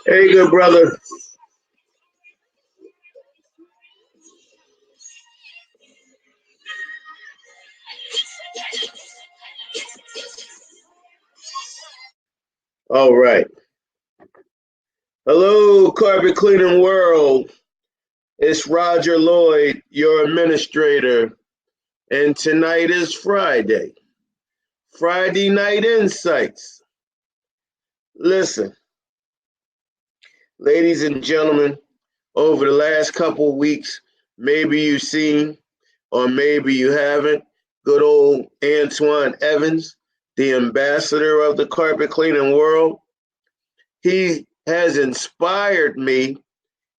Hey, good brother. All right. Hello, Carpet Cleaning World. It's Roger Lloyd, your administrator, and tonight is Friday. Friday Night Insights. Listen, ladies and gentlemen, over the last couple of weeks, maybe you've seen or maybe you haven't, good old Antoine Evans, the ambassador of the carpet cleaning world. He has inspired me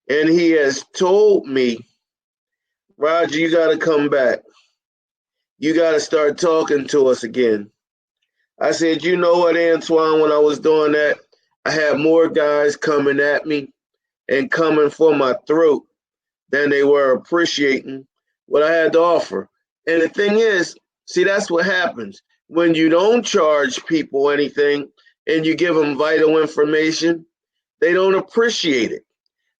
and he has told me, Roger, you got to come back. You got to start talking to us again. I said, you know what, Antoine, when I was doing that, I had more guys coming at me and coming for my throat than they were appreciating what I had to offer. And the thing is, see, that's what happens when you don't charge people anything and you give them vital information, they don't appreciate it.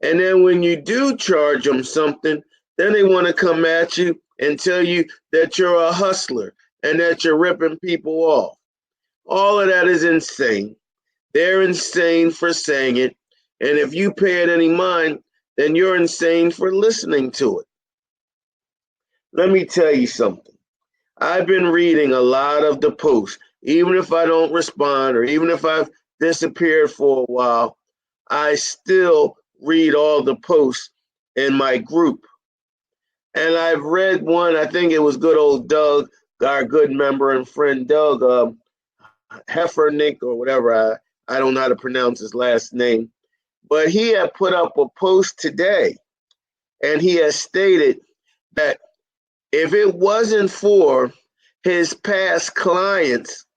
And then when you do charge them something, then they want to come at you and tell you that you're a hustler and that you're ripping people off. All of that is insane. They're insane for saying it. And if you pay it any mind, then you're insane for listening to it. Let me tell you something. I've been reading a lot of the posts, even if I don't respond or even if I've disappeared for a while, I still read all the posts in my group. And I've read one, I think it was good old Doug, our good member and friend Doug Heffernick or whatever. I don't know how to pronounce his last name. But he had put up a post today and he has stated that if it wasn't for his past clients,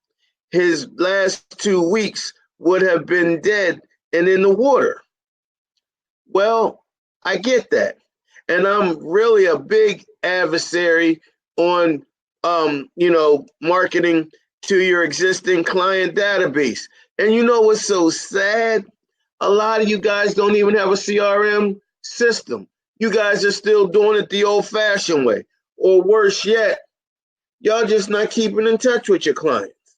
his last 2 weeks would have been dead and in the water. Well, I get that. And I'm really a big adversary on marketing to your existing client database. And you know what's so sad? A lot of you guys don't even have a CRM system. You guys are still doing it the old-fashioned way. Or worse yet, y'all just not keeping in touch with your clients.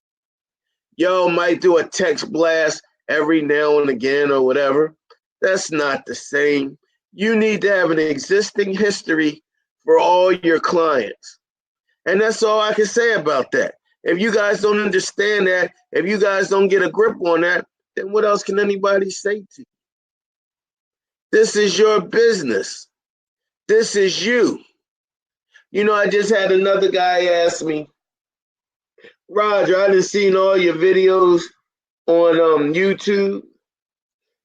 Y'all might do a text blast every now and again or whatever. That's not the same. You need to have an existing history for all your clients. And that's all I can say about that. If you guys don't understand that, if you guys don't get a grip on that, then what else can anybody say to you? This is your business. This is you. You know, I just had another guy ask me, Roger, I done seen all your videos on YouTube.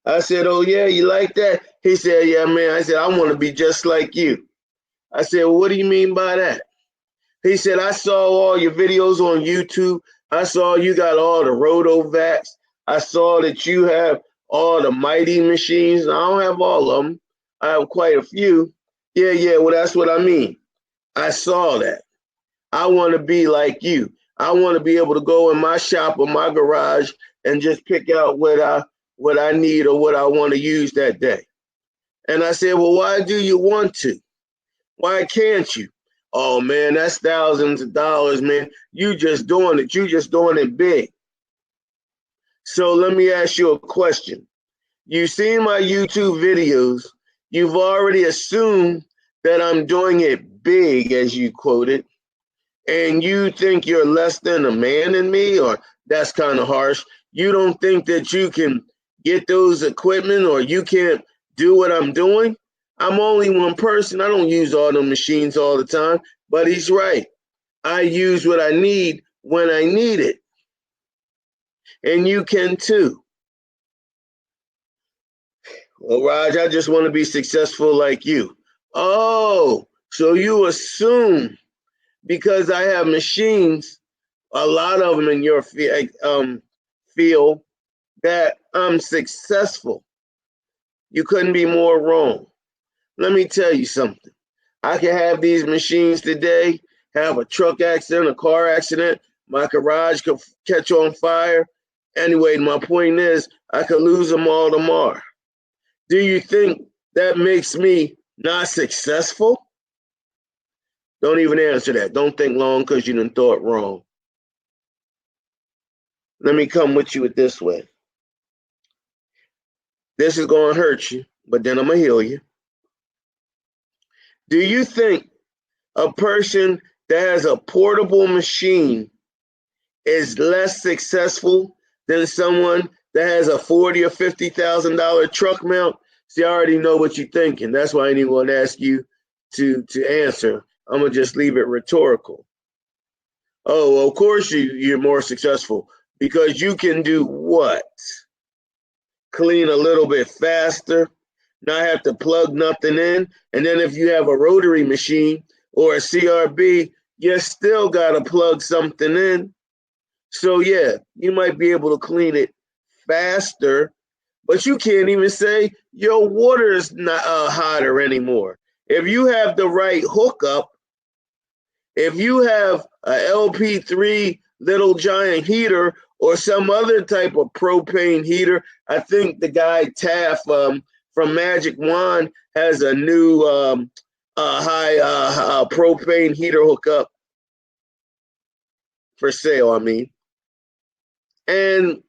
I said, oh yeah, you like that? He said, yeah, man. I said, I want to be just like you. I said, well, what do you mean by that? He said, I saw all your videos on YouTube. I saw you got all the Rotovacs. I saw that you have all the Mighty machines. I don't have all of them. I have quite a few. Yeah, well, that's what I mean. I saw that. I want to be like you. I want to be able to go in my shop or my garage and just pick out what I need or what I want to use that day. And I said, well, why do you want to? Why can't you? Oh man, that's thousands of dollars, man. You just doing it. You just doing it big. So let me ask you a question. You've seen my YouTube videos. You've already assumed that I'm doing it big, as you quoted, and you think you're less than a man in me, or that's kind of harsh. You don't think that you can get those equipment or you can't do what I'm doing? I'm only one person. I don't use all the machines all the time, but he's right. I use what I need when I need it. And you can too. Well, Raj, I just want to be successful like you. Oh, so you assume because I have machines, a lot of them in your field, that I'm successful. You couldn't be more wrong. Let me tell you something. I can have these machines today, have a truck accident, a car accident, my garage could catch on fire. Anyway, my point is, I could lose them all tomorrow. Do you think that makes me not successful? Don't even answer that. Don't think long because you done thought wrong. Let me come with you with this way. This is going to hurt you, but then I'm going to heal you. Do you think a person that has a portable machine is less successful than someone that has a $40,000 or $50,000 truck mount? See, I already know what you're thinking. That's why I ain't even going to ask you to answer. I'm gonna just leave it rhetorical. Oh, well, of course you're more successful because you can do what? Clean a little bit faster, not have to plug nothing in. And then if you have a rotary machine or a CRB, you still got to plug something in. So yeah, you might be able to clean it faster, but you can't even say your water is not hotter anymore. If you have the right hookup, if you have a LP3 little giant heater or some other type of propane heater, I think the guy Taff from Magic Wand has a new high propane heater hookup for sale, I mean. And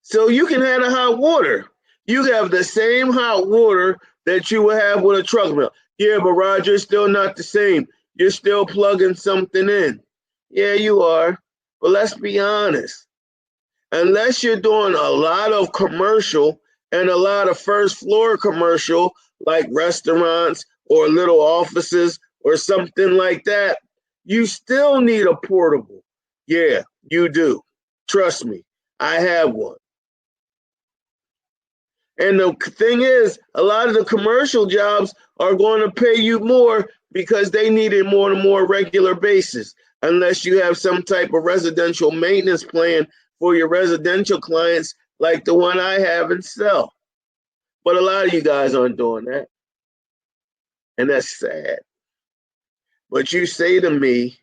so you can handle hot water. You have the same hot water that you would have with a truck mill. Yeah, but Roger, it's still not the same. You're still plugging something in. Yeah, you are. But let's be honest. Unless you're doing a lot of commercial and a lot of first floor commercial, like restaurants or little offices or something like that, you still need a portable. Yeah, you do. Trust me, I have one. And the thing is, a lot of the commercial jobs are going to pay you more because they need it more on a more regular basis, unless you have some type of residential maintenance plan for your residential clients, like the one I have and sell. But a lot of you guys aren't doing that. And that's sad. But you say to me,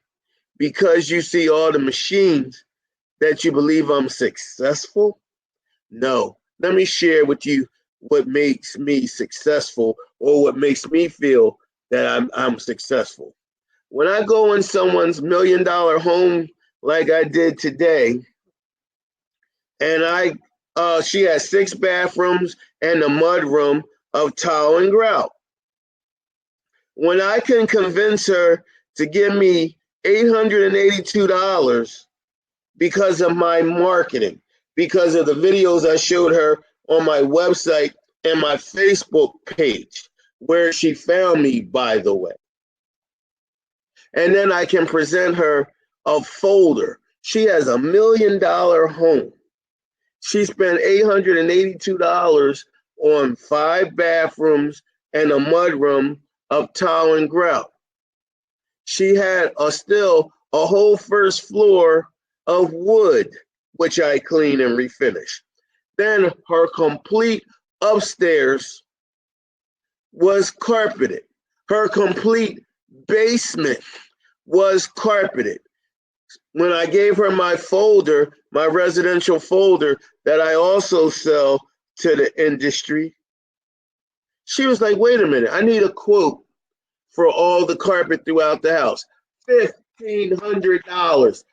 because you see all the machines, that you believe I'm successful? No. Let me share with you what makes me successful or what makes me feel that I'm successful. When I go in someone's $1 million home like I did today, and she has 6 bathrooms and a mud room of tile and grout. When I can convince her to give me $882 because of my marketing, because of the videos I showed her on my website and my Facebook page, where she found me, by the way. And then I can present her a folder. She has $1 million home. She spent $882 on 5 bathrooms and a mudroom of tile and grout. She had still a whole first floor of wood, which I clean and refinish. Then her complete upstairs was carpeted. Her complete basement was carpeted. When I gave her my folder, my residential folder that I also sell to the industry, she was like, wait a minute, I need a quote for all the carpet throughout the house. $1,500.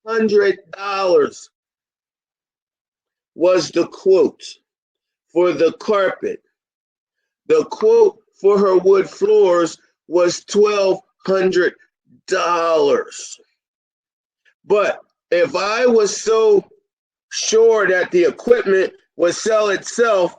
$1,500 was the quote for the carpet. The quote for her wood floors was $1,200. But if I was so sure that the equipment would sell itself,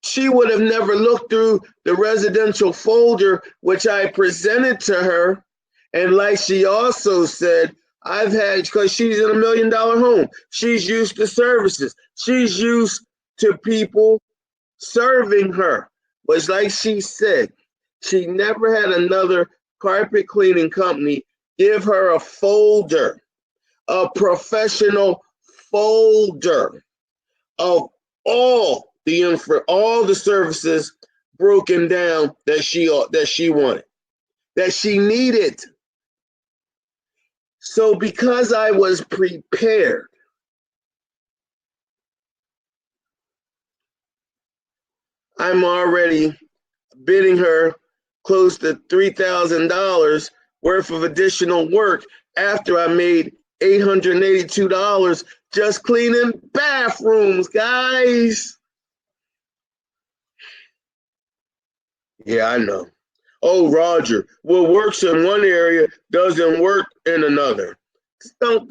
she would have never looked through the residential folder, which I presented to her. And like she also said, I've had, because she's in $1 million home, she's used to services. She's used to people serving her. But like she said, she never had another carpet cleaning company give her a folder, a professional folder of all the services broken down that she wanted, that she needed. So because I was prepared, I'm already bidding her close to $3,000 worth of additional work after I made $882 just cleaning bathrooms, guys. Yeah, I know. Oh, Roger, what works in one area doesn't work in another. Don't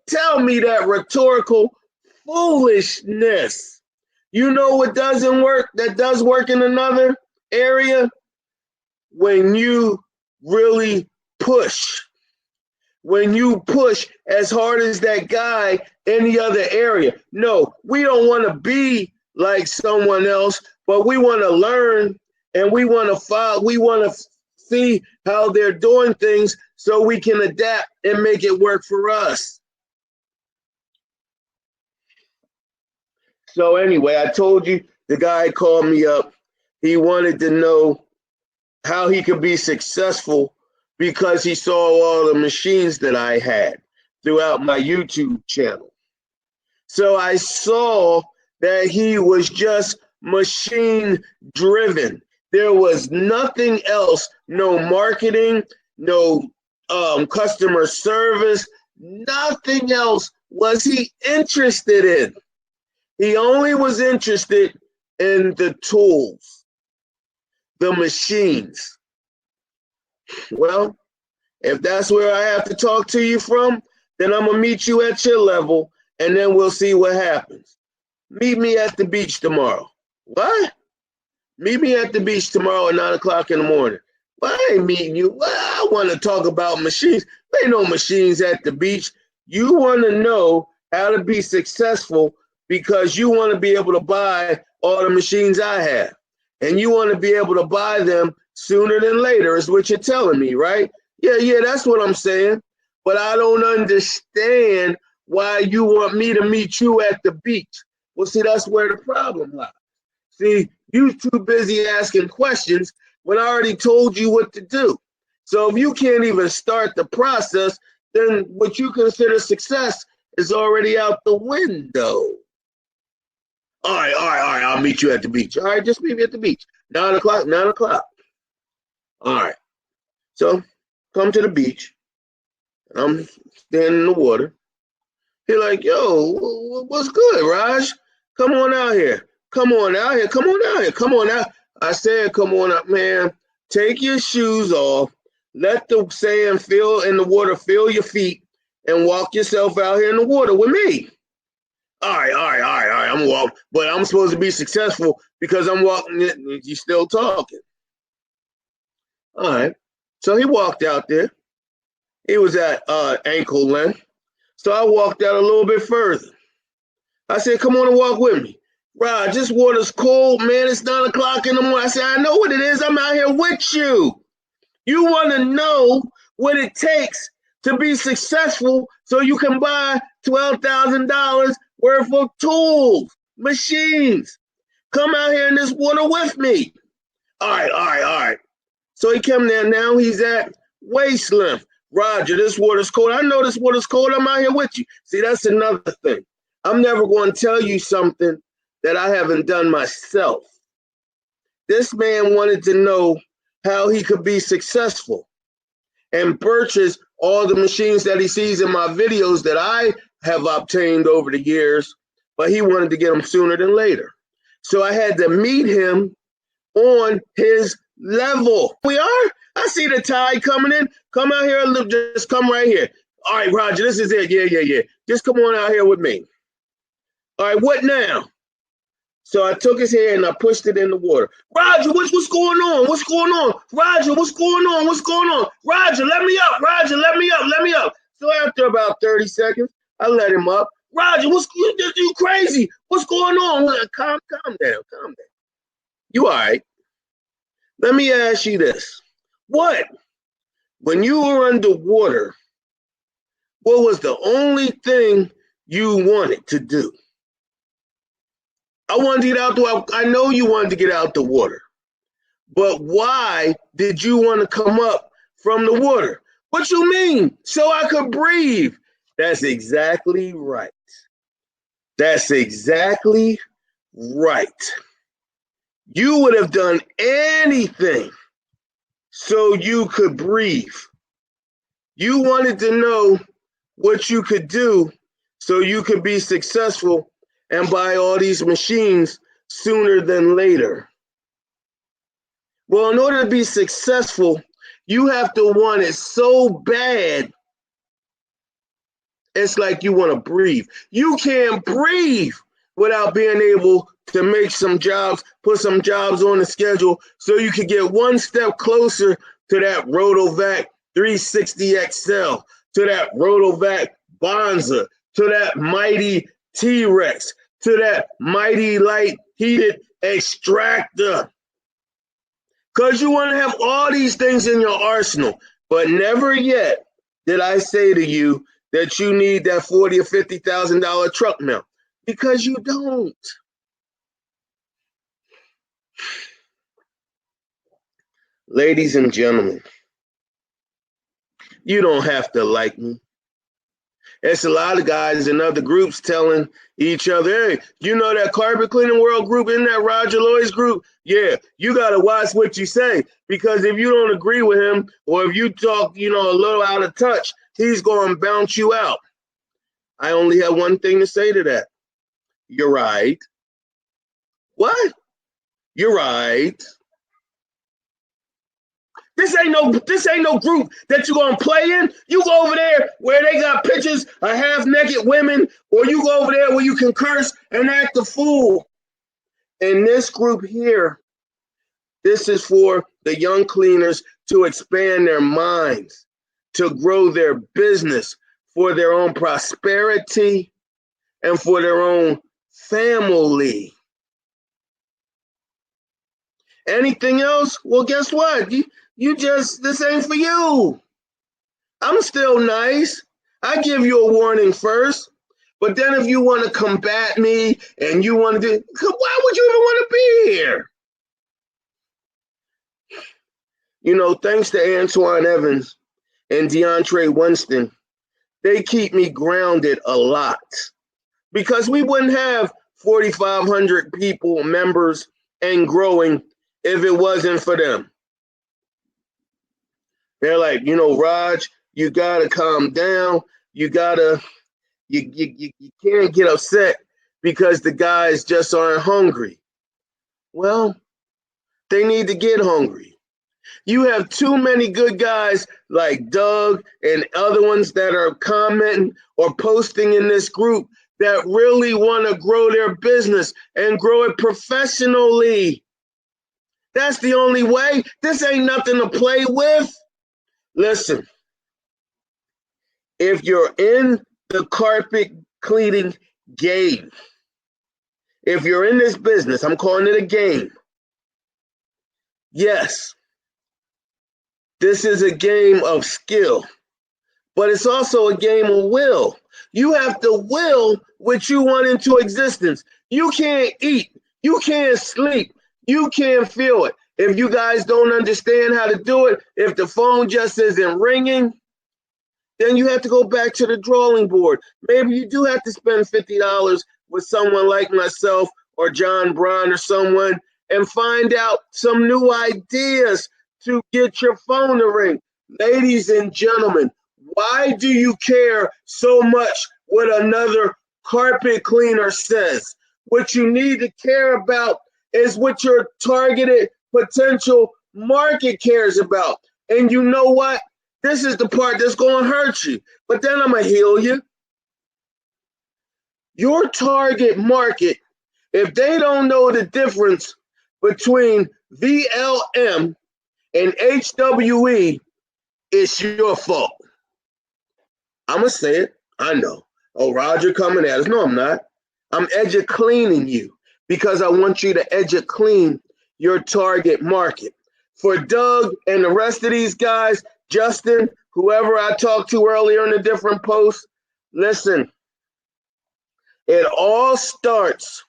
tell me that rhetorical foolishness. You know what doesn't work that does work in another area? When you really push. When you push as hard as that guy in the other area. No, we don't want to be like someone else, but we want to learn and we want to follow. We want to see how they're doing things so we can adapt and make it work for us. So anyway, I told you the guy called me up. He wanted to know how he could be successful because he saw all the machines that I had throughout my YouTube channel. So I saw that he was just machine driven. There was nothing else, no marketing, no customer service, nothing else was he interested in. He only was interested in the tools, the machines. Well, if that's where I have to talk to you from, then I'm going to meet you at your level, and then we'll see what happens. Meet me at the beach tomorrow. What? Meet me at the beach tomorrow at 9 o'clock in the morning. Well, I ain't meeting you. Well, I want to talk about machines. There ain't no machines at the beach. You want to know how to be successful because you want to be able to buy all the machines I have. And you want to be able to buy them sooner than later is what you're telling me, right? Yeah, that's what I'm saying. But I don't understand why you want me to meet you at the beach. Well, see, that's where the problem lies. See, you too busy asking questions when I already told you what to do. So if you can't even start the process, then what you consider success is already out the window. All right, I'll meet you at the beach. All right, just meet me at the beach. 9 o'clock, 9 o'clock. All right. So come to the beach. I'm standing in the water. He's like, yo, what's good, Raj? Come on out here. Come on out here. Come on out here. Come on out. I said, come on up, man. Take your shoes off. Let the sand fill in the water, fill your feet, and walk yourself out here in the water with me. All right. I'm walking, but I'm supposed to be successful because I'm walking it. You're still talking. All right. So he walked out there. He was at ankle length. So I walked out a little bit further. I said, come on and walk with me. Rod, this water's cold, man. It's 9 o'clock in the morning. I said, I know what it is. I'm out here with you. You want to know what it takes to be successful so you can buy $12,000 worth of tools, machines. Come out here in this water with me. All right. So he came there. Now he's at waist length. Roger, this water's cold. I know this water's cold. I'm out here with you. See, that's another thing. I'm never going to tell you something that I haven't done myself. This man wanted to know how he could be successful and purchase all the machines that he sees in my videos that I have obtained over the years, but he wanted to get them sooner than later. So I had to meet him on his level. We are? I see the tide coming in. Come out here, just come right here. All right, Roger, this is it. Yeah. Just come on out here with me. All right, what now? So I took his hand and I pushed it in the water. Roger, what's going on? What's going on? Roger, what's going on? What's going on? Roger, let me up. Roger, let me up. So after about 30 seconds, I let him up. Roger, you crazy? What's going on? Calm down. You all right? Let me ask you this. What? When you were underwater, what was the only thing you wanted to do. I wanted to get out the water. I know you wanted to get out the water. But why did you want to come up from the water? What you mean? So I could breathe. That's exactly right. That's exactly right. You would have done anything so you could breathe. You wanted to know what you could do so you could be successful and buy all these machines sooner than later. Well, in order to be successful, you have to want it so bad, it's like you want to breathe. You can't breathe without being able to make some jobs, put some jobs on the schedule so you can get one step closer to that Rotovac 360 XL, to that Rotovac Bonza, to that mighty T-Rex, to that mighty light heated extractor. Because you want to have all these things in your arsenal, but never yet did I say to you that you need that $40,000 or $50,000 truck mount, because you don't. Ladies and gentlemen, you don't have to like me. It's a lot of guys in other groups telling each other, hey, you know that carpet cleaning world group in that Roger Lloyd's group? Yeah, you got to watch what you say, because if you don't agree with him, or if you talk, a little out of touch, he's going to bounce you out. I only have one thing to say to that. You're right. What? You're right. This ain't no group that you gonna play in. You go over there where they got pictures of half-naked women, or you go over there where you can curse and act a fool. In this group here, this is for the young cleaners to expand their minds, to grow their business for their own prosperity and for their own family. Anything else? Well, guess what? This ain't for you. I'm still nice. I give you a warning first. But then if you want to combat me and you want to do, why would you even want to be here? Thanks to Antoine Evans and DeAndre Winston, they keep me grounded a lot, because we wouldn't have 4,500 people, members, and growing if it wasn't for them. They're like, Raj, you gotta calm down. You can't get upset because the guys just aren't hungry. Well, they need to get hungry. You have too many good guys like Doug and other ones that are commenting or posting in this group that really want to grow their business and grow it professionally. That's the only way. This ain't nothing to play with. Listen, if you're in the carpet cleaning game, if you're in this business, I'm calling it a game. Yes, this is a game of skill, but it's also a game of will. You have to will what you want into existence. You can't eat, you can't sleep, you can't feel it. If you guys don't understand how to do it, if the phone just isn't ringing, then you have to go back to the drawing board. Maybe you do have to spend $50 with someone like myself or John Brown or someone and find out some new ideas to get your phone to ring. Ladies and gentlemen, why do you care so much what another carpet cleaner says? What you need to care about is what your targeted potential market cares about. And you know what? This is the part that's going to hurt you, but then I'm going to heal you. Your target market, if they don't know the difference between VLM and HWE, it's your fault. I'm going to say it. I know. Oh, Roger coming at us. No, I'm not. I'm edu-cleaning you because I want you to edu-clean your target market. For Doug and the rest of these guys, Justin, whoever I talked to earlier in a different post, listen, It all starts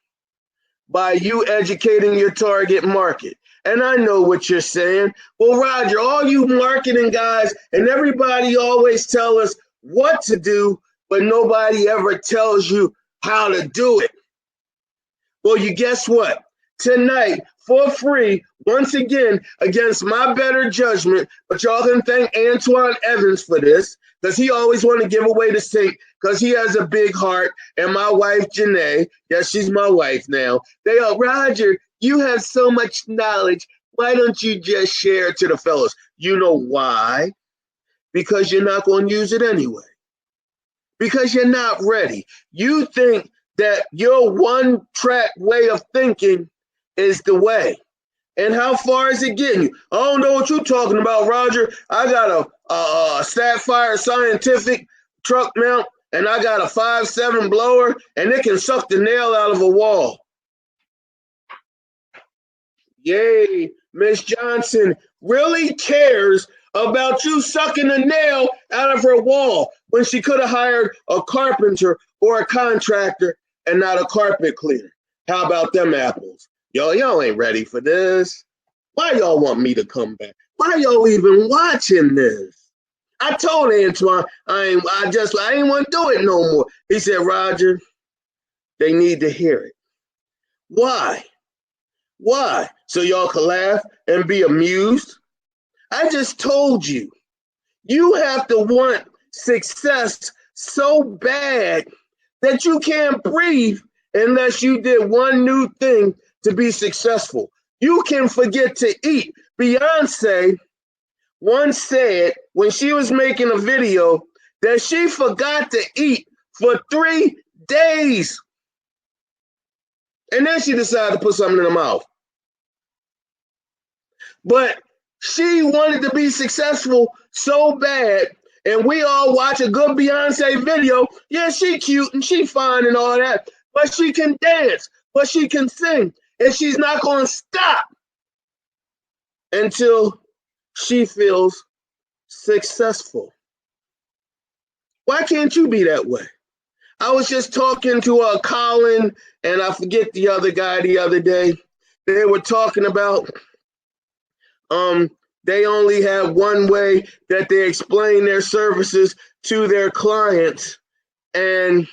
by you educating your target market. And I know what you're saying. Well, Roger, all you marketing guys and everybody always tell us what to do, but nobody ever tells you how to do it. Well, you guess what? Tonight, for free, once again, against my better judgment, but y'all can thank Antoine Evans for this, because he always want to give away the sink, because he has a big heart, and my wife, Janae, yes, she's my wife now, they are, Roger, you have so much knowledge. Why don't you just share it to the fellas? You know why? Because you're not going to use it anyway. Because you're not ready. You think that your one-track way of thinking is the way. And how far is it getting you? I don't know what you're talking about, Roger. I got a Sapphire Scientific truck mount, and I got a 5.7 blower, and it can suck the nail out of a wall. Yay, Miss Johnson really cares about you sucking a nail out of her wall when she could have hired a carpenter or a contractor and not a carpet cleaner. How about them apples? Y'all ain't ready for this. Why y'all want me to come back? Why y'all even watching this? I told Antoine I ain't want to do it no more. He said, Roger, they need to hear it. Why? Why? So y'all can laugh and be amused? I just told you. You have to want success so bad that you can't breathe unless you did one new thing to be successful. You can forget to eat. Beyonce once said when she was making a video that she forgot to eat for 3 days. And then she decided to put something in her mouth. But she wanted to be successful so bad, and we all watch a good Beyonce video. Yeah, she cute and she fine and all that, but she can dance, but she can sing, and she's not going to stop until she feels successful. Why can't you be that way? I was just talking to Colin, and I forget the other guy the other day. They were talking about they only have one way that they explain their services to their clients, and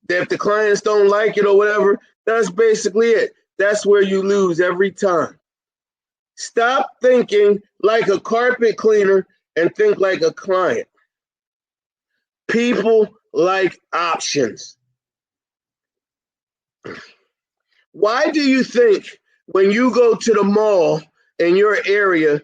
if the clients don't like it or whatever, that's basically it. That's where you lose every time. Stop thinking like a carpet cleaner and think like a client. People like options. Why do you think when you go to the mall in your area,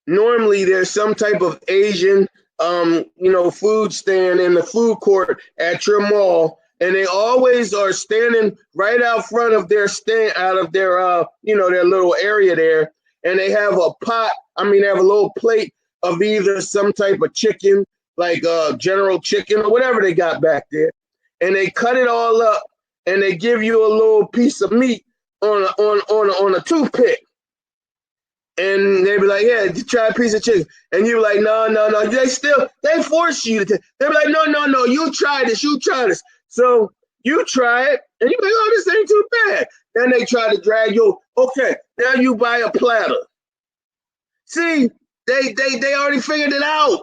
normally there's some type of Asian, food stand in the food court at your mall, and they always are standing right out front of their stand, out of their, their little area there, and they have a pot. They have a little plate of either some type of chicken, like General Chicken or whatever they got back there, and they cut it all up, and they give you a little piece of meat on a toothpick. And they be like, yeah, try a piece of chicken. And you be like, no. They force you to. They be like, no, you try this. So you try it, and you be like, oh, this ain't too bad. Then they try to drag you. Okay, now you buy a platter. See, they already figured it out.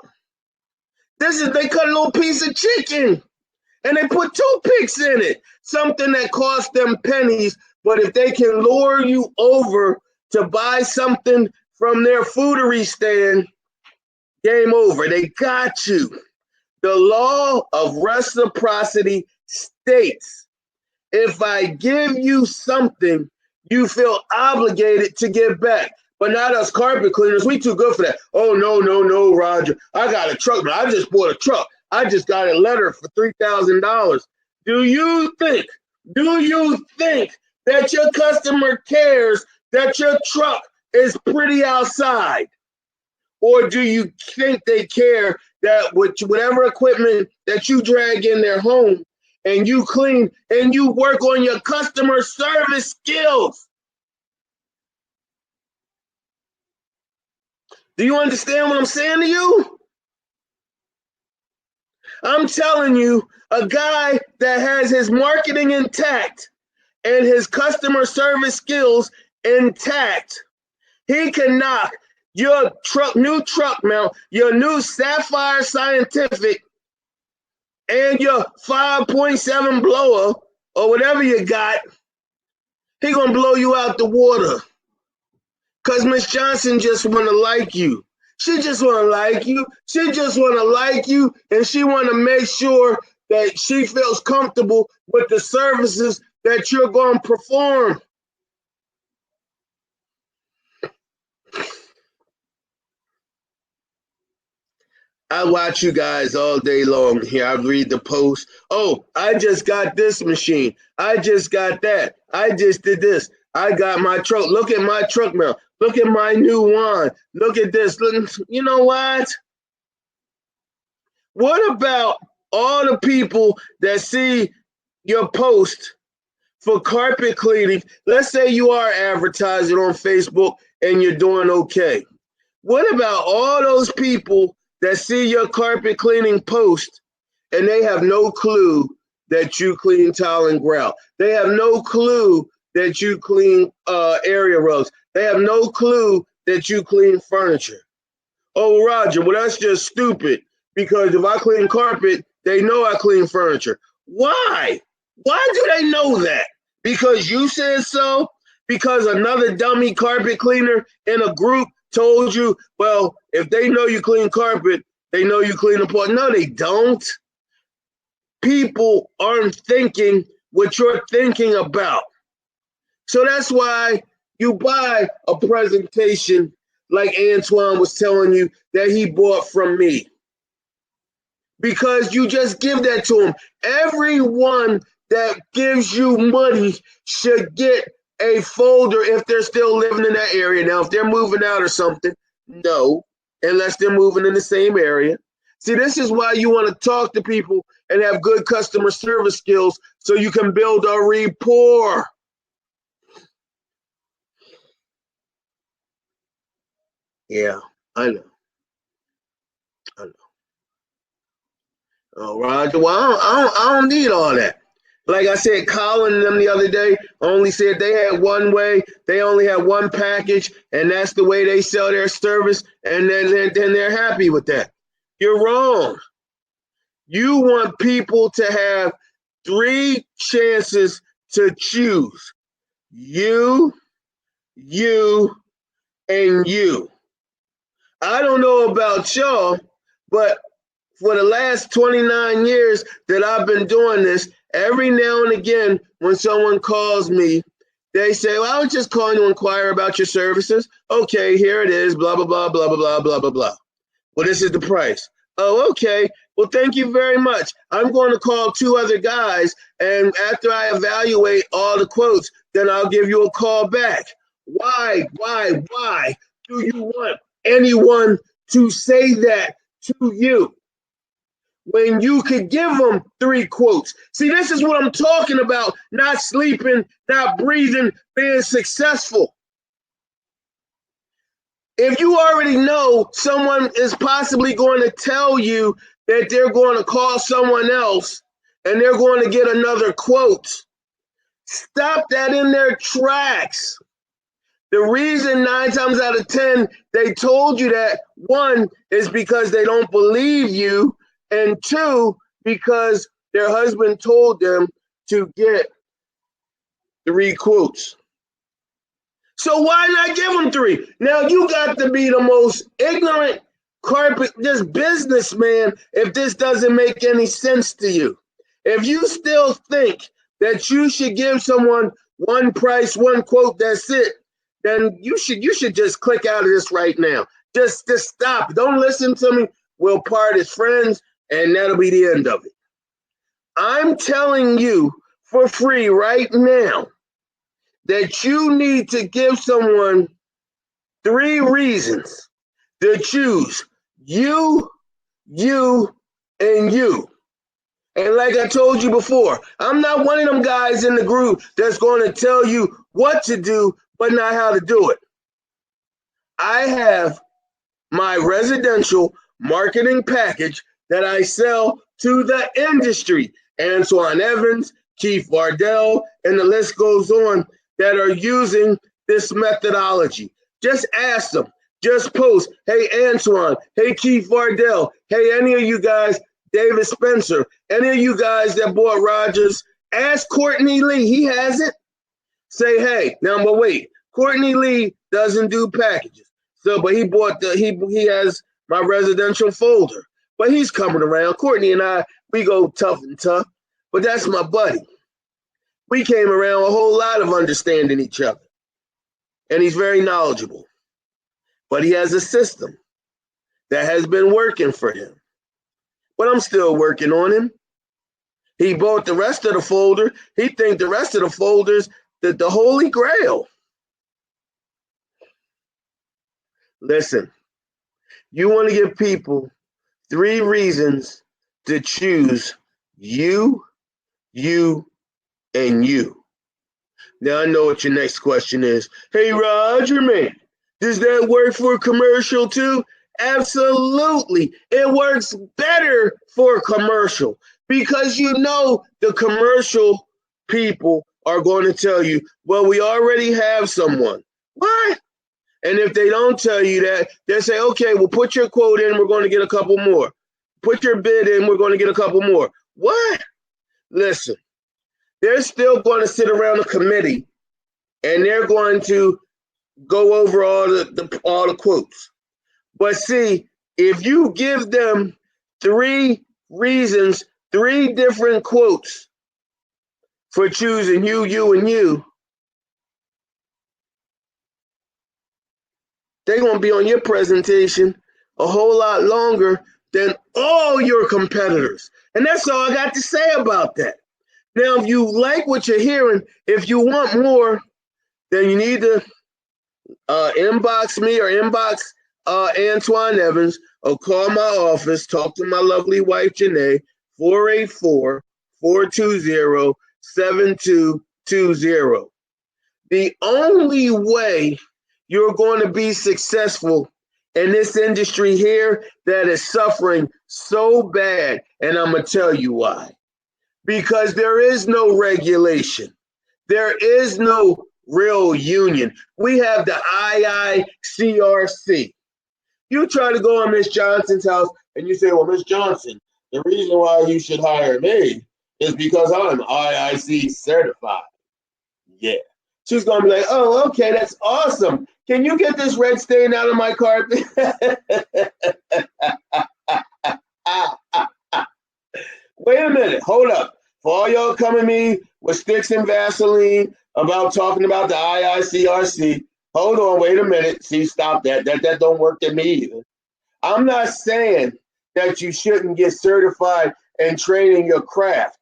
They cut a little piece of chicken, and they put toothpicks in it. Something that cost them pennies, but if they can lure you over to buy something from their foodery stand, game over. They got you. The law of reciprocity states, if I give you something, you feel obligated to give back. But not us carpet cleaners. We too good for that. Oh, no, Roger. I got a truck. Man. I just bought a truck. I just got a letter for $3,000. Do you think that your customer cares that your truck is pretty outside? Or do you think they care that with whatever equipment that you drag in their home and you clean and you work on your customer service skills? Do you understand what I'm saying to you? I'm telling you, a guy that has his marketing intact and his customer service skills intact, he can knock your new truck mount, your new Sapphire Scientific, and your 5.7 blower or whatever you got. He gonna blow you out the water. Cause Miss Johnson just wanna like you. She just wanna like you. She just wanna like you, and she wanna make sure that she feels comfortable with the services that you're gonna perform. I watch you guys all day long here. I read the post. Oh, I just got this machine. I just got that. I just did this. I got my truck. Look at my truck mount. Look at my new one. Look at this. Look, you know what? What about all the people that see your post for carpet cleaning? Let's say you are advertising on Facebook and you're doing okay. What about all those people that see your carpet cleaning post and they have no clue that you clean tile and grout? They have no clue that you clean area rugs. They have no clue that you clean furniture. Oh, Roger, well, that's just stupid because if I clean carpet, they know I clean furniture. Why? Why do they know that? Because you said so? Because another dummy carpet cleaner in a group told you, well, if they know you clean carpet, they know you clean the part. No, they don't. People aren't thinking what you're thinking about. So that's why you buy a presentation like Antoine was telling you that he bought from me. Because you just give that to him. Everyone that gives you money should get a folder if they're still living in that area. Now, if they're moving out or something, no, unless they're moving in the same area. See, this is why you want to talk to people and have good customer service skills so you can build a rapport. Yeah, I know. I know. Oh, Roger, well, I don't need all that. Like I said, Colin and them the other day only said they had one way, they only had one package, and that's the way they sell their service, and then they're happy with that. You're wrong. You want people to have 3 chances to choose. You, you, and you. I don't know about y'all, but for the last 29 years that I've been doing this, every now and again, when someone calls me, they say, well, I was just calling to inquire about your services. Okay, here it is, blah, blah, blah, blah, blah, blah, blah, blah, blah. Well, this is the price. Oh, okay. Well, thank you very much. I'm going to call 2 other guys, and after I evaluate all the quotes, then I'll give you a call back. Why do you want anyone to say that to you when you could give them 3 quotes? See, this is what I'm talking about. Not sleeping, not breathing, being successful. If you already know someone is possibly going to tell you that they're going to call someone else and they're going to get another quote, stop that in their tracks. The reason 9 times out of 10 they told you that, 1, is because they don't believe you, and 2, because their husband told them to get 3 quotes. So why not give them 3? Now you got to be the most ignorant just businessman if this doesn't make any sense to you. If you still think that you should give someone 1 price, 1 quote, that's it, then you should just click out of this right now. Just stop. Don't listen to me. We'll part as friends, and that'll be the end of it. I'm telling you for free right now that you need to give someone 3 reasons to choose you, and you. And like I told you before, I'm not one of them guys in the group that's going to tell you what to do, but not how to do it. I have my residential marketing package that I sell to the industry. Antoine Evans, Keith Vardell, and the list goes on that are using this methodology. Just ask them. Just post, hey, Antoine, hey, Keith Vardell, hey, any of you guys, David Spencer, any of you guys that bought Rodgers, ask Courtney Lee. He has it. Say, hey, now, but wait, Courtney Lee doesn't do packages. So, but he bought he has my residential folder. But he's coming around. Courtney and I, we go tough and tough. But that's my buddy. We came around a whole lot of understanding each other. And he's very knowledgeable. But he has a system that has been working for him. But I'm still working on him. He bought the rest of the folder. He thinks the rest of the folders that the Holy Grail. Listen, you want to give people 3 reasons to choose you, and you. Now I know what your next question is. Hey, Roger, man, does that work for a commercial too? Absolutely. It works better for a commercial because you know the commercial people are going to tell you, well, we already have someone. What? And if they don't tell you that, they'll say, okay, well, put your quote in. We're going to get a couple more. Put your bid in. We're going to get a couple more. What? Listen, they're still going to sit around a committee and they're going to go over all the quotes. But see, if you give them 3 reasons, 3 different quotes for choosing you, and you, they're going to be on your presentation a whole lot longer than all your competitors. And that's all I got to say about that. Now, if you like what you're hearing, if you want more, then you need to inbox me or inbox Antoine Evans or call my office, talk to my lovely wife, Janae, 484-420-7220. The only way you're going to be successful in this industry here that is suffering so bad, and I'm going to tell you why. Because there is no regulation. There is no real union. We have the IICRC. You try to go in Miss Johnson's house and you say, well, Miss Johnson, the reason why you should hire me is because I'm IIC certified. Yeah. She's going to be like, oh, okay, that's awesome. Can you get this red stain out of my carpet? Wait a minute. Hold up. For all y'all coming me with sticks and Vaseline about talking about the IICRC, hold on, wait a minute. See, stop that. That don't work to me either. I'm not saying that you shouldn't get certified and train in your craft,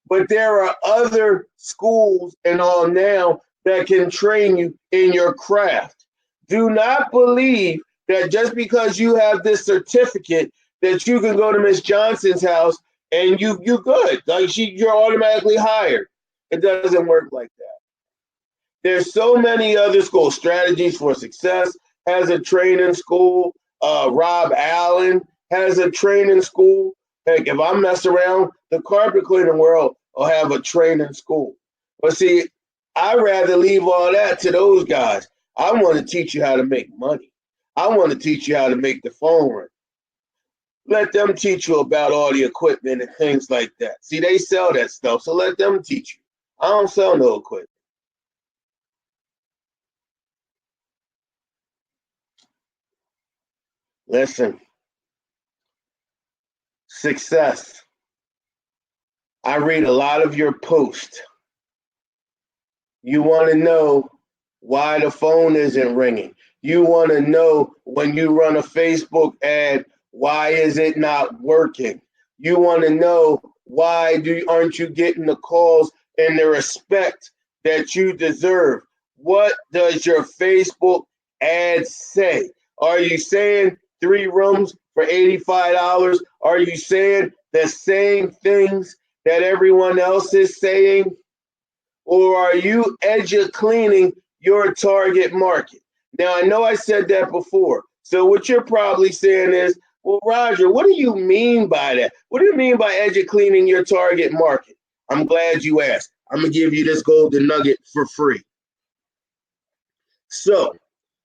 but there are other schools and all now that can train you in your craft. Do not believe that just because you have this certificate that you can go to Miss Johnson's house and you're good. Like you're automatically hired. It doesn't work like that. There's so many other schools. Strategies for Success has a training school. Rob Allen has a training school. Heck, if I mess around, the carpet cleaning world will have a training school. But see, I'd rather leave all that to those guys. I want to teach you how to make money. I want to teach you how to make the phone ring. Let them teach you about all the equipment and things like that. See, they sell that stuff, so let them teach you. I don't sell no equipment. Listen, success. I read a lot of your posts. You want to know why the phone isn't ringing. You want to know when you run a Facebook ad, why is it not working? You want to know why aren't you getting the calls and the respect that you deserve? What does your Facebook ad say? Are you saying 3 rooms for $85? Are you saying the same things that everyone else is saying? Or are you cleaning your target market? Now, I know I said that before. So what you're probably saying is, Well, Roger, what do you mean by that? What do you mean by cleaning your target market? I'm glad you asked. I'm gonna give you this golden nugget for free. So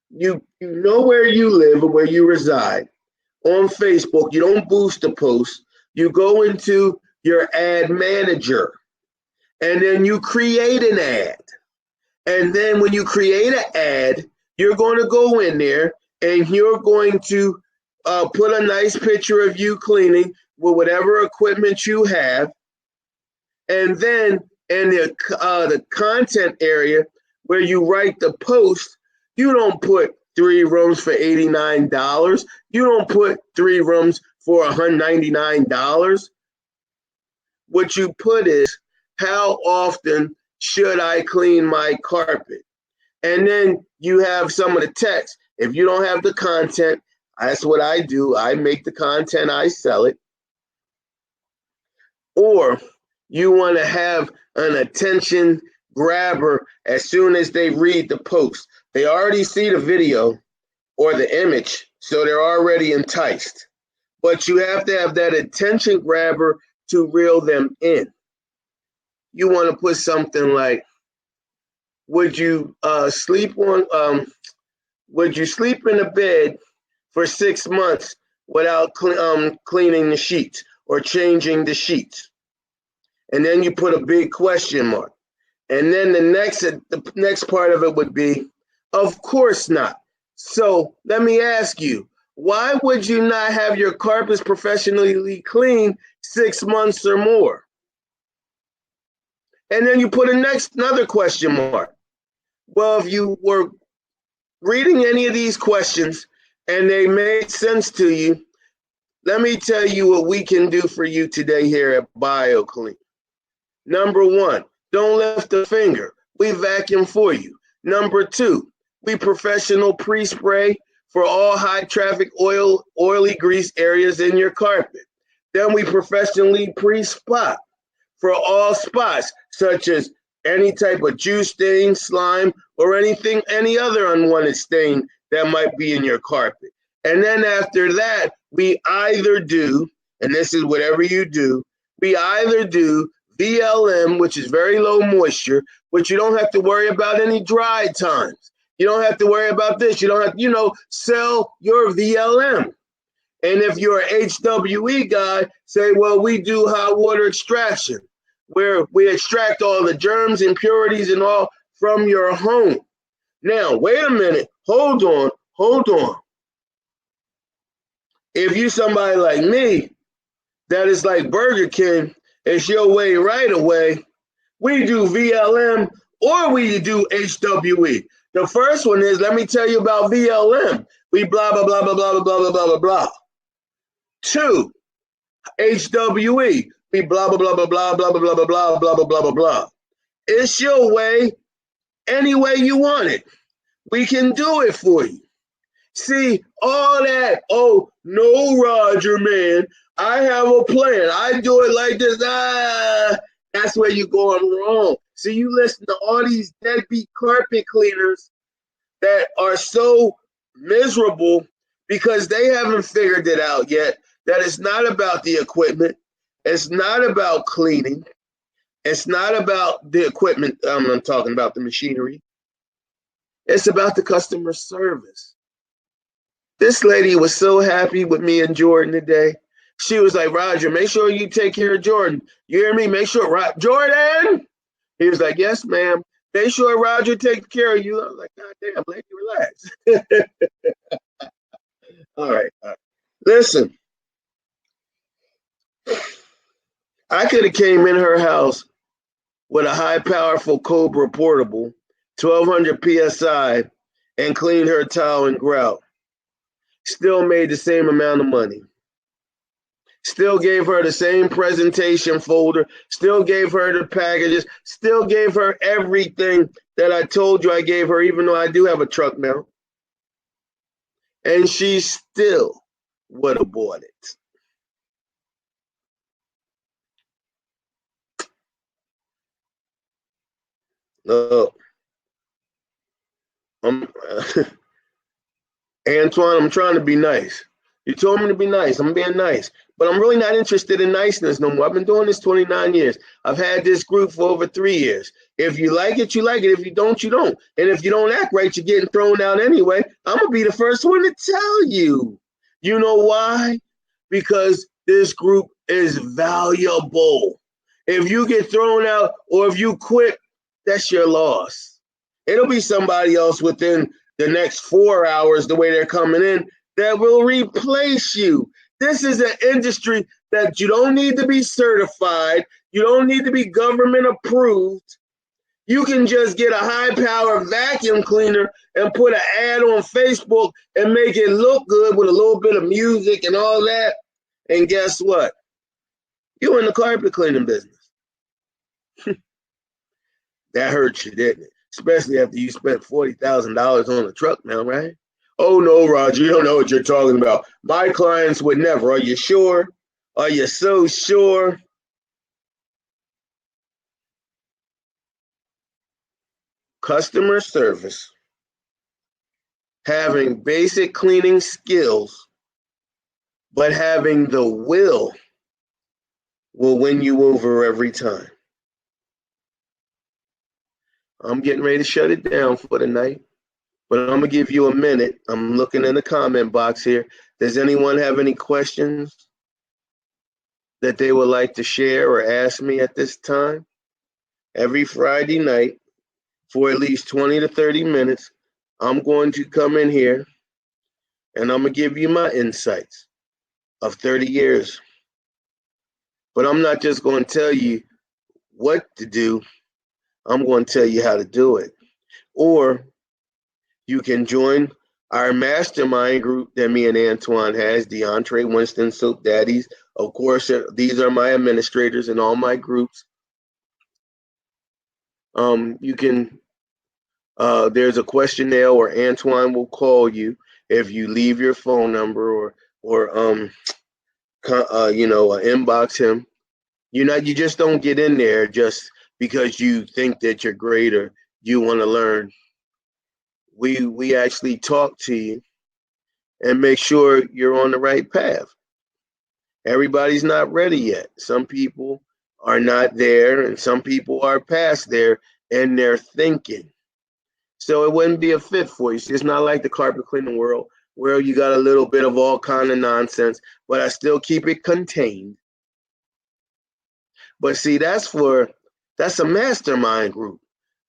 you know where you live or where you reside. On Facebook, you don't boost a post. You go into your ad manager and then you create an ad. And then when you create an ad, you're going to go in there and you're going to put a nice picture of you cleaning with whatever equipment you have. And then in the content area where you write the post, you don't put 3 rooms for $89. You don't put 3 rooms for $199. What you put is, how often should I clean my carpet? And then you have some of the text. If you don't have the content, that's what I do. I make the content, I sell it. Or you want to have an attention grabber as soon as they read the post. They already see the video or the image, so they're already enticed. But you have to have that attention grabber to reel them in. You want to put something like, would you sleep in a bed for 6 months without cleaning the sheets or changing the sheets? And then you put a big question mark. And then the next part of it would be, of course not. So let me ask you, why would you not have your carpets professionally cleaned 6 months or more? And then you put another question mark. Well, if you were reading any of these questions and they made sense to you, let me tell you what we can do for you today here at BioClean. Number 1, don't lift a finger. We vacuum for you. Number 2, we professional pre-spray for all high traffic oily grease areas in your carpet. Then we professionally pre-spot for all spots, such as any type of juice stain, slime, or any other unwanted stain that might be in your carpet. And then after that, we either do, and this is whatever you do, we either do VLM, which is very low moisture, but you don't have to worry about any dry times. You don't have to worry about this. You don't have to, sell your VLM. And if you're an HWE guy, say, well, we do hot water extraction, where we extract all the germs, impurities, and all from your home. Now, wait a minute. Hold on. If you somebody like me, that is like Burger King, it's your way right away. We do VLM or we do HWE. The first one is, let me tell you about VLM. We blah, blah, blah, blah, blah, blah, blah, blah, blah, blah. 2, HWE. We blah, blah, blah, blah, blah, blah, blah, blah, blah, blah, blah, blah, blah, blah, blah. It's your way, any way you want it. We can do it for you. See, all that, oh, no, Roger, man, I have a plan. I do it like this. That's where you're going wrong. See, you listen to all these deadbeat carpet cleaners that are so miserable because they haven't figured it out yet, that it's not about the equipment. It's not about cleaning. It's not about the equipment. I'm talking about the machinery. It's about the customer service. This lady was so happy with me and Jordan today. She was like, Roger, make sure you take care of Jordan. You hear me? Make sure, Jordan! He was like, yes, ma'am. Make sure Roger takes care of you. I was like, God damn, lady, relax. All right. Listen, I could have came in her house with a high powerful Cobra portable, 1200 PSI, and cleaned her tile and grout. Still made the same amount of money. Still gave her the same presentation folder, still gave her the packages, still gave her everything that I told you I gave her, even though I do have a truck now. And she still would have bought it. Antoine, I'm trying to be nice. You told me to be nice. I'm being nice. But I'm really not interested in niceness no more. I've been doing this 29 years. I've had this group for over 3 years. If you like it, you like it. If you don't, you don't. And if you don't act right, you're getting thrown out anyway. I'm going to be the first one to tell you. You know why? Because this group is valuable. If you get thrown out or if you quit, that's your loss. It'll be somebody else within the next 4 hours, the way they're coming in, that will replace you. This is an industry that you don't need to be certified. You don't need to be government approved. You can just get a high power vacuum cleaner and put an ad on Facebook and make it look good with a little bit of music and all that. And guess what? You're in the carpet cleaning business. That hurts you, didn't it? Especially after you spent $40,000 on a truck now, right? Oh no, Roger, you don't know what you're talking about. My clients would never. Are you sure? Are you so sure? Customer service, having basic cleaning skills, but having the will win you over every time. I'm getting ready to shut it down for the night, but I'm going to give you a minute. I'm looking in the comment box here. Does anyone have any questions that they would like to share or ask me at this time? Every Friday night for at least 20 to 30 minutes, I'm going to come in here and I'm going to give you my insights of 30 years. But I'm not just going to tell you what to do, I'm going to tell you how to do it. Or you can join our mastermind group that me and Antoine has, DeAndre Winston Soap Daddies. Of course, these are my administrators in all my groups. You can, there's a questionnaire where Antoine will call you if you leave your phone number or inbox him. You just don't get in there just because you think that you're great or you want to learn. We actually talk to you and make sure you're on the right path. Everybody's not ready yet. Some people are not there, and some people are past there and they're thinking. So it wouldn't be a fit for you. See, it's not like the carpet cleaning world where you got a little bit of all kind of nonsense, but I still keep it contained. But see, that's a mastermind group.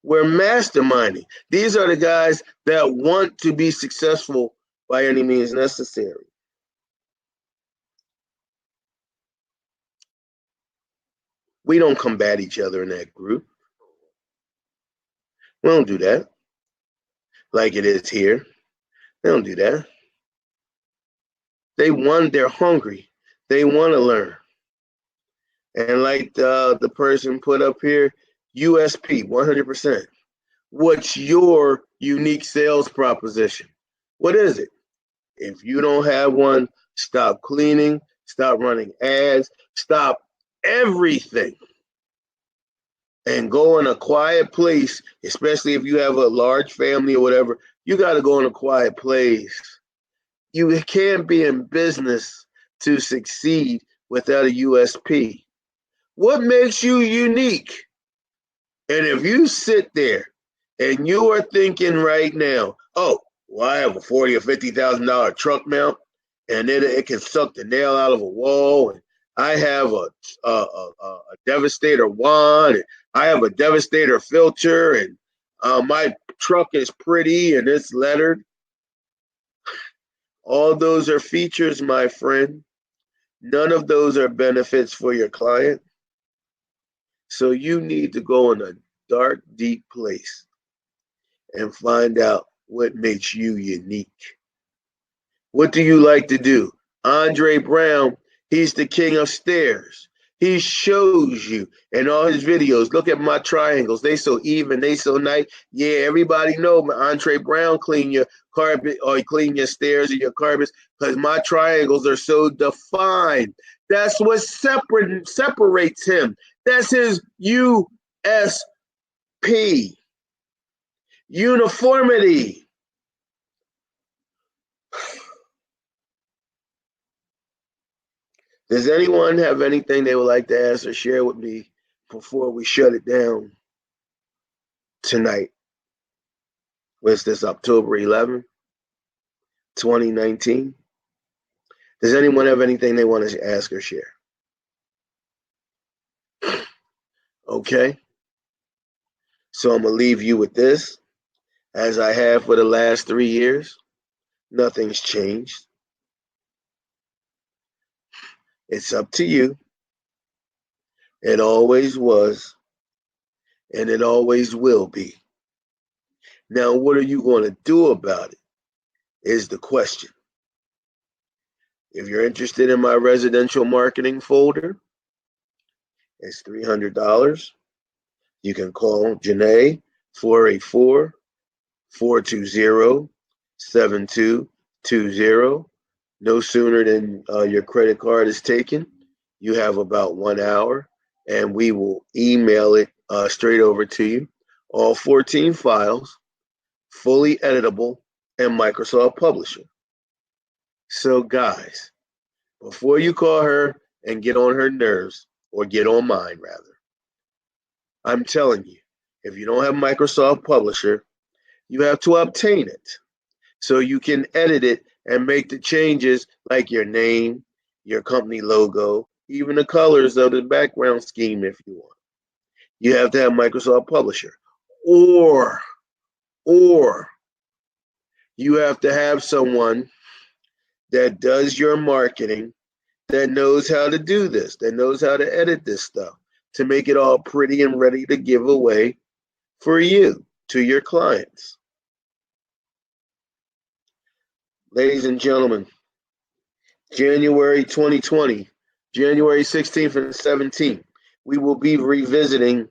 We're masterminding. These are the guys that want to be successful by any means necessary. We don't combat each other in that group. We don't do that like it is here. They don't do that. They're hungry. They want to learn. And like the person put up here, USP, 100%. What's your unique sales proposition? What is it? If you don't have one, stop cleaning, stop running ads, stop everything, and go in a quiet place, especially if you have a large family or whatever. You got to go in a quiet place. You can't be in business to succeed without a USP. What makes you unique? And if you sit there and you are thinking right now, oh, well, I have a $40,000 or $50,000 truck mount, and it can suck the nail out of a wall, and I have a Devastator wand, and I have a Devastator filter, and my truck is pretty and it's lettered. All those are features, my friend. None of those are benefits for your client. So you need to go in a dark, deep place and find out what makes you unique. What do you like to do? Andre Brown, he's the king of stairs. He shows you in all his videos. Look at my triangles. They so even, they so nice. Yeah, everybody know Andre Brown clean your carpet or clean your stairs or your carpets because my triangles are so defined. That's what separates him. That's his USP. Uniformity. Does anyone have anything they would like to ask or share with me before we shut it down tonight? What's this, October 11th, 2019? Does anyone have anything they want to ask or share? Okay. So I'm going to leave you with this. As I have for the last 3 years, nothing's changed. It's up to you. It always was, and it always will be. Now, what are you going to do about it is the question. If you're interested in my residential marketing folder, it's $300. You can call Janae 484-420-7220. No sooner than your credit card is taken, you have about 1 hour, and we will email it straight over to you. All 14 files, fully editable, and Microsoft Publisher. So guys, before you call her and get on her nerves, or get on mine rather, I'm telling you, if you don't have Microsoft Publisher, you have to obtain it so you can edit it and make the changes like your name, your company logo, even the colors of the background scheme if you want. You have to have Microsoft Publisher. Or you have to have someone that does your marketing, that knows how to do this, that knows how to edit this stuff to make it all pretty and ready to give away for you to your clients. Ladies and gentlemen, January 2020, January 16th and 17th, we will be revisiting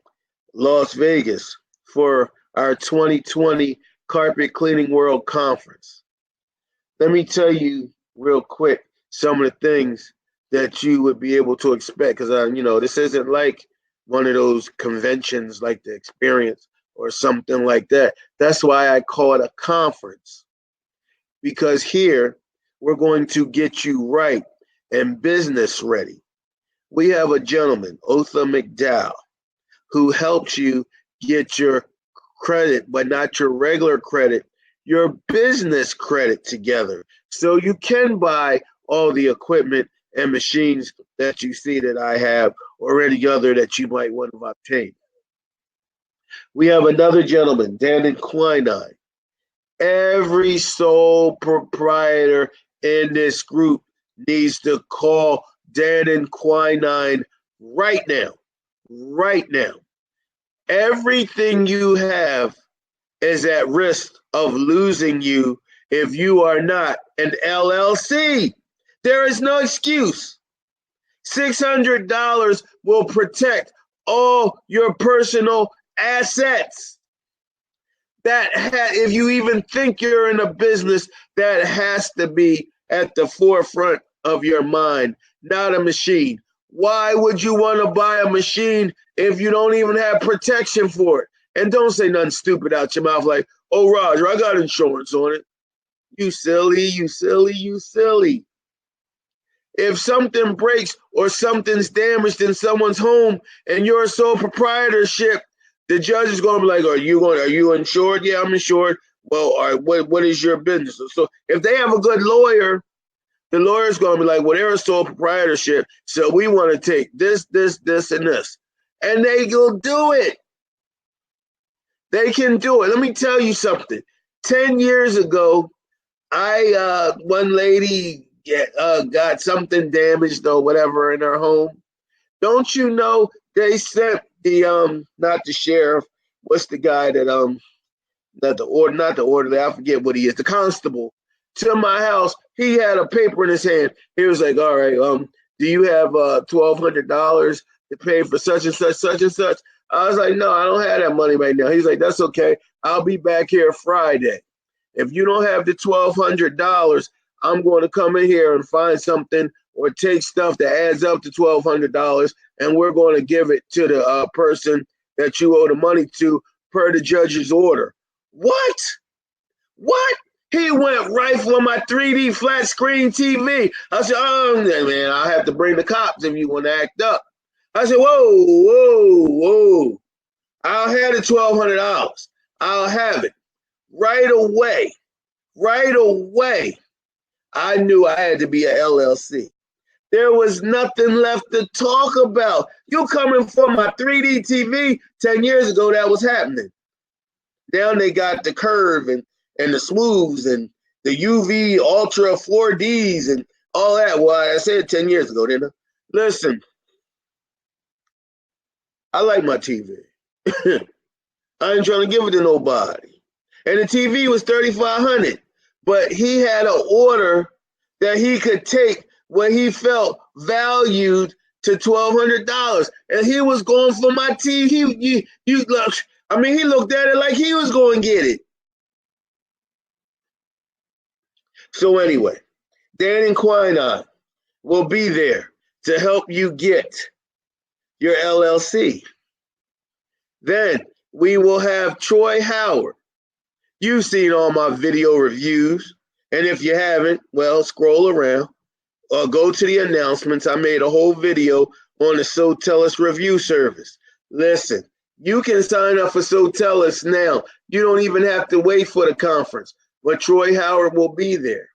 Las Vegas for our 2020 Carpet Cleaning World Conference. Let me tell you real quick some of the things that you would be able to expect, because this isn't like one of those conventions like the Experience or something like that. That's why I call it a conference, because here we're going to get you right and business ready. We have a gentleman, Otha McDowell, who helps you get your credit, but not your regular credit, your business credit together, so you can buy all the equipment and machines that you see that I have, or any other that you might want to obtain. We have another gentleman, Dannon Quinine. Every sole proprietor in this group needs to call Dannon Quinine right now. Right now. Everything you have is at risk of losing you if you are not an LLC. There is no excuse. $600 will protect all your personal assets. If you even think you're in a business, that has to be at the forefront of your mind, not a machine. Why would you want to buy a machine if you don't even have protection for it? And don't say nothing stupid out your mouth like, oh, Roger, I got insurance on it. You silly, you silly, you silly. If something breaks or something's damaged in someone's home and you're a sole proprietorship, the judge is going to be like, are you insured? Yeah, I'm insured. Well, all right, what is your business? So if they have a good lawyer, the lawyer's going to be like, well, they're a sole proprietorship, so we want to take this, and this. And they will do it. They can do it. Let me tell you something. 10 years ago, one lady got something damaged or whatever in her home. Don't you know they sent the not the sheriff, what's the guy that not the orderly, I forget what he is, the constable, to my house. He had a paper in his hand. He was like, all right, do you have $1,200 to pay for such and such, such and such? I was like, no, I don't have that money right now. He's like, that's okay. I'll be back here Friday. If you don't have the $1,200, I'm going to come in here and find something or take stuff that adds up to $1,200, and we're going to give it to the person that you owe the money to per the judge's order. What? He went right for my 3D flat screen TV. I said, oh, man, I'll have to bring the cops if you want to act up. I said, whoa. I'll have the $1,200. I'll have it right away. Right away. I knew I had to be a LLC. There was nothing left to talk about. You coming from my 3D TV 10 years ago, that was happening. Now they got the curve and the smooths and the UV Ultra 4Ds and all that. Well, I said 10 years ago, didn't I? Listen, I like my TV. I ain't trying to give it to nobody. And the TV was $3,500, but he had an order that he could take when he felt valued to $1,200, and he was going for my TV. He looked at it like he was going to get it. So anyway, Dan and Quinine will be there to help you get your LLC. Then we will have Troy Howard. You've seen all my video reviews, and if you haven't, well, scroll around or go to the announcements. I made a whole video on the Sotellus review service. Listen, you can sign up for Sotellus now. You don't even have to wait for the conference, but Troy Howard will be there.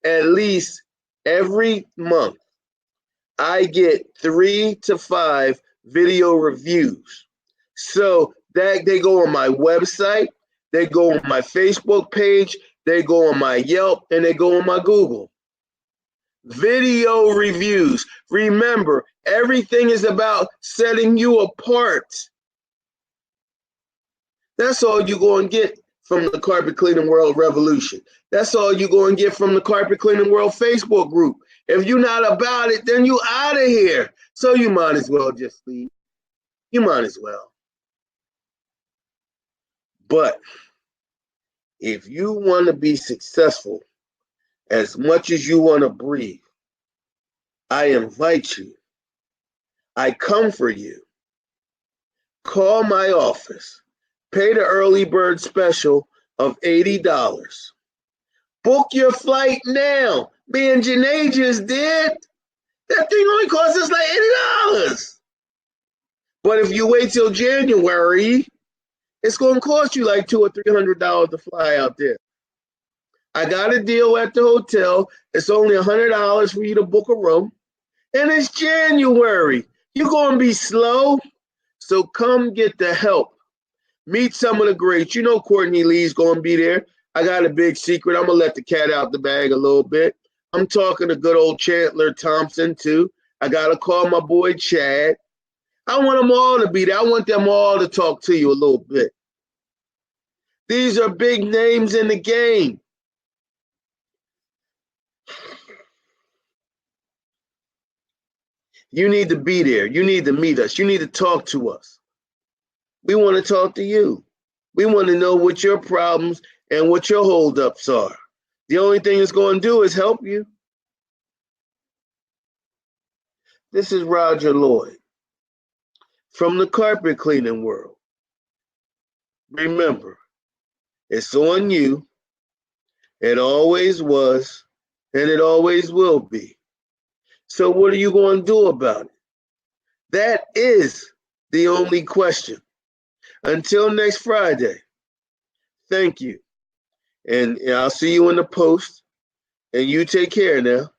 At least every month, I get 3 to 5 video reviews. So that they go on my website, they go on my Facebook page, they go on my Yelp, and they go on my Google. Video reviews. Remember, everything is about setting you apart. That's all you're going to get from the Carpet Cleaning World Revolution. That's all you're going to get from the Carpet Cleaning World Facebook group. If you're not about it, then you out of here. So you might as well just leave. You might as well. But if you want to be successful as much as you want to breathe, I invite you. I come for you. Call my office. Pay the early bird special of $80. Book your flight now. Me and Janae just did. That thing only cost us like $80. But if you wait till January, it's going to cost you like $200 or $300 to fly out there. I got a deal at the hotel. It's only $100 for you to book a room. And it's January. You're going to be slow. So come get the help. Meet some of the greats. You know Courtney Lee's going to be there. I got a big secret. I'm going to let the cat out the bag a little bit. I'm talking to good old Chandler Thompson, too. I got to call my boy Chad. I want them all to be there. I want them all to talk to you a little bit. These are big names in the game. You need to be there. You need to meet us. You need to talk to us. We want to talk to you. We want to know what your problems and what your holdups are. The only thing it's going to do is help you. This is Roger Lloyd from the Carpet Cleaning World. Remember, it's on you. It always was, and it always will be. So what are you going to do about it? That is the only question. Until next Friday, thank you. And I'll see you in the post. And you take care now.